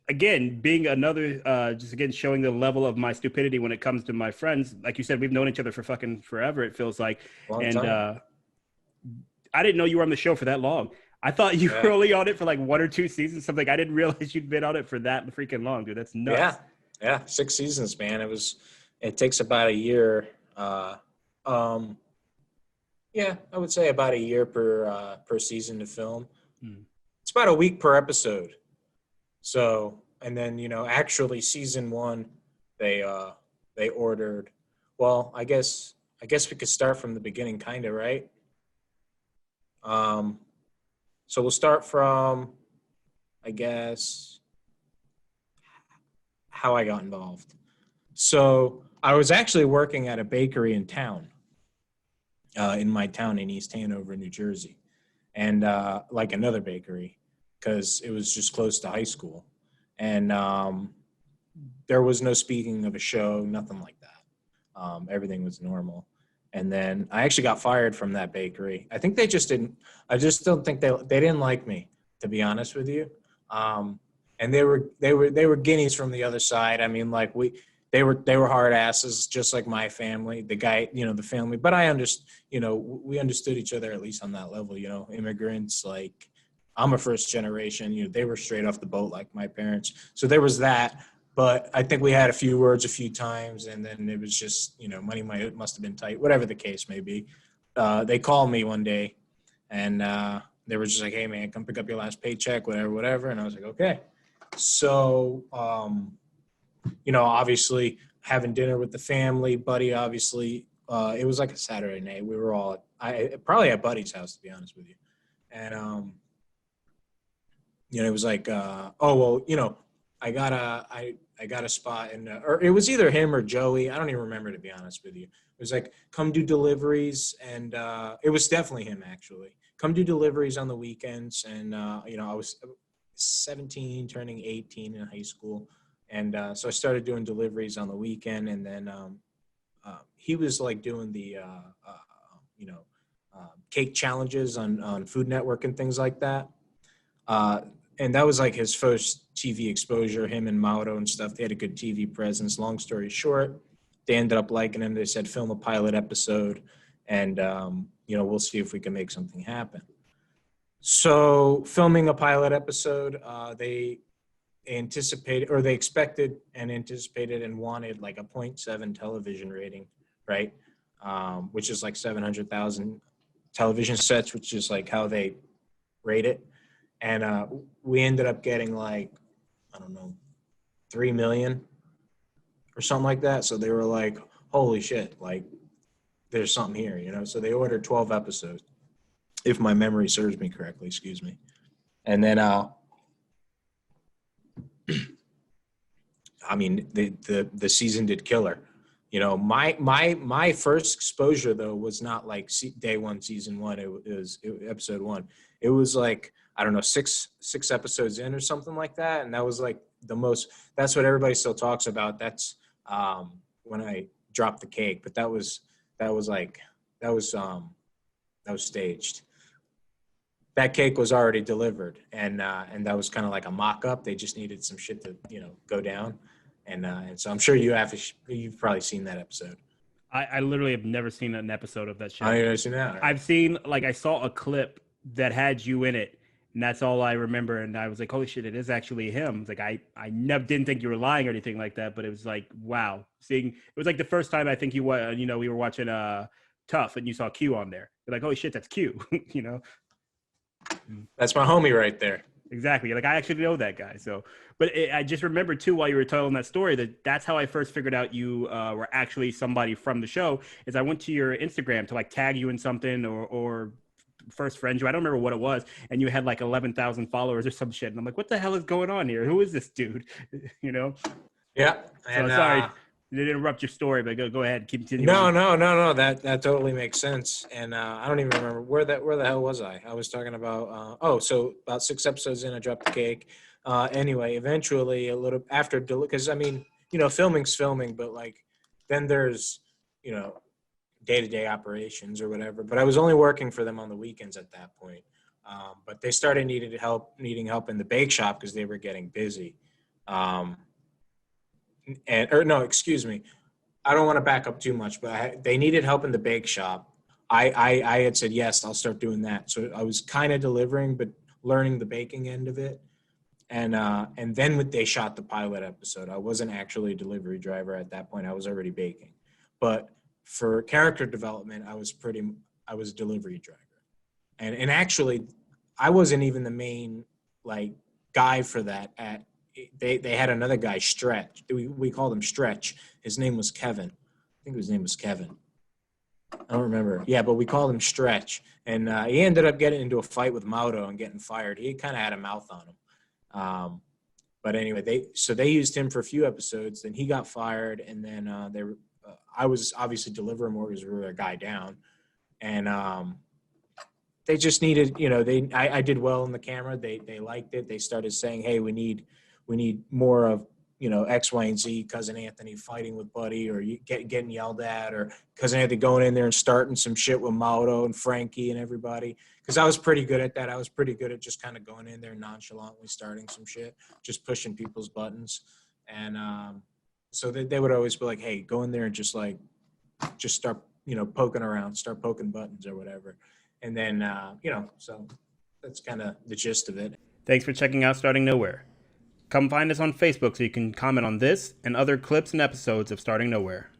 Again, being another, just again showing the level of my stupidity when it comes to my friends. Like you said, we've known each other for fucking forever. It feels like, Long and time. I didn't know you were on the show for that long. I thought you were Yeah. only on it for like 1 or 2 seasons, something. I didn't realize you'd been on it for that freaking long, dude. That's Yeah. nuts. Yeah. 6 seasons, man. It takes about a year. Um, yeah, I would say about a year per season to film. Mm. It's about a week per episode. So, and then, actually season one, they ordered, well, I guess we could start from the beginning kind of, right? Um, so we'll start from, I guess, how I got involved. So I was actually working at a bakery in town, in my town in East Hanover, New Jersey, and like another bakery because it was just close to high school, and there was no speaking of a show, nothing like that. Everything was normal. And then I actually got fired from that bakery. I think they just didn't. I just don't think they didn't like me, to be honest with you. Um, and they were guineas from the other side. I mean, like they were hard asses, just like my family. The guy, the family. But I understand. We understood each other at least on that level. Immigrants. Like I'm a first generation. They were straight off the boat like my parents. So there was that. But I think we had a few words a few times, and then it was just, money must have been tight, whatever the case may be. They called me one day, and they were just like, "Hey, man, come pick up your last paycheck, whatever, whatever." And I was like, "Okay." So, obviously having dinner with the family, Buddy. Obviously, it was like a Saturday night. We were all probably at Buddy's house, to be honest with you, and it was like, oh well, I got a spot in, or it was either him or Joey. I don't even remember, to be honest with you. It was like, come do deliveries, and it was definitely him actually. Come do deliveries on the weekends, and I was 17, turning 18 in high school, and so I started doing deliveries on the weekend, and then he was like doing the you know cake challenges on Food Network and things like that. Uh, and that was like his first TV exposure. Him and Mauro and stuff. They had a good TV presence. Long story short, they ended up liking him. They said film a pilot episode, and we'll see if we can make something happen. So filming a pilot episode, they anticipated, or they expected and anticipated and wanted like a zero point 0.7 television rating, right? Which is like 700,000 television sets, which is like how they rate it. And we ended up getting like, I don't know, 3 million or something like that. So they were like, holy shit, like there's something here. So they ordered 12 episodes, if my memory serves me correctly, excuse me. And then, I mean, the season did killer. My first exposure though was not like day one, season one. It was episode one. It was like, I don't know, six episodes in or something like that, and that was like the most. That's what everybody still talks about. That's when I dropped the cake, but that was like that was staged. That cake was already delivered, and that was kind of like a mock-up. They just needed some shit to go down, and so I'm sure you've probably seen that episode. I literally have never seen an episode of that Oh, show. you've never seen that? Right. I've seen, like, I saw a clip that had you in it, and that's all I remember. And I was like, holy shit, it is actually him. It's like, I never didn't think you were lying or anything like that, but it was like, wow. Seeing, it was like the first time I think we were watching Tough, and you saw Q on there. You're like, holy shit, that's Q, That's my homie right there. Exactly. Like, I actually know that guy. So, but I just remember too, while you were telling that story, that's how I first figured out you were actually somebody from the show. Is I went to your Instagram to like tag you in something or first friend you. I don't remember what it was, and you had like 11,000 followers or some shit. And I'm like, what the hell is going on here? Who is this dude? Yeah. So And sorry to interrupt your story, but go ahead, keep no, continuing. no. That totally makes sense. And I don't even remember where the hell was I? I was talking about. So about 6 episodes in, I dropped the cake. Anyway, eventually a little after, because I mean, filming's filming, but like then there's day-to-day operations or whatever. But I was only working for them on the weekends at that point. But they started needing help in the bake shop because they were getting busy. Um, and or no, excuse me, I don't want to back up too much, but they needed help in the bake shop. I had said yes, I'll start doing that. So I was kind of delivering, but learning the baking end of it. And then when they shot the pilot episode, I wasn't actually a delivery driver at that point. I was already baking, but for character development, I was a delivery driver, and actually, I wasn't even the main like guy for that. They had another guy, Stretch. We called him Stretch. His name was Kevin. I think his name was Kevin. I don't remember. Yeah, but we called him Stretch, and he ended up getting into a fight with Mauto and getting fired. He kind of had a mouth on him. But anyway, they used him for a few episodes. Then he got fired, and then I was obviously delivering orders. We were a guy down, and they just needed, I did well in the camera. They liked it. They started saying, hey, we need more of, X, Y, and Z, Cousin Anthony fighting with Buddy, or getting yelled at, or Cousin Anthony going in there and starting some shit with Mauro and Frankie and everybody. Because I was pretty good at that. I was pretty good at just kind of going in there nonchalantly starting some shit, just pushing people's buttons. And so they would always be like, hey, go in there and just start, poking around, start poking buttons or whatever. And then, so that's kind of the gist of it. Thanks for checking out Starting Nowhere. Come find us on Facebook so you can comment on this and other clips and episodes of Starting Nowhere.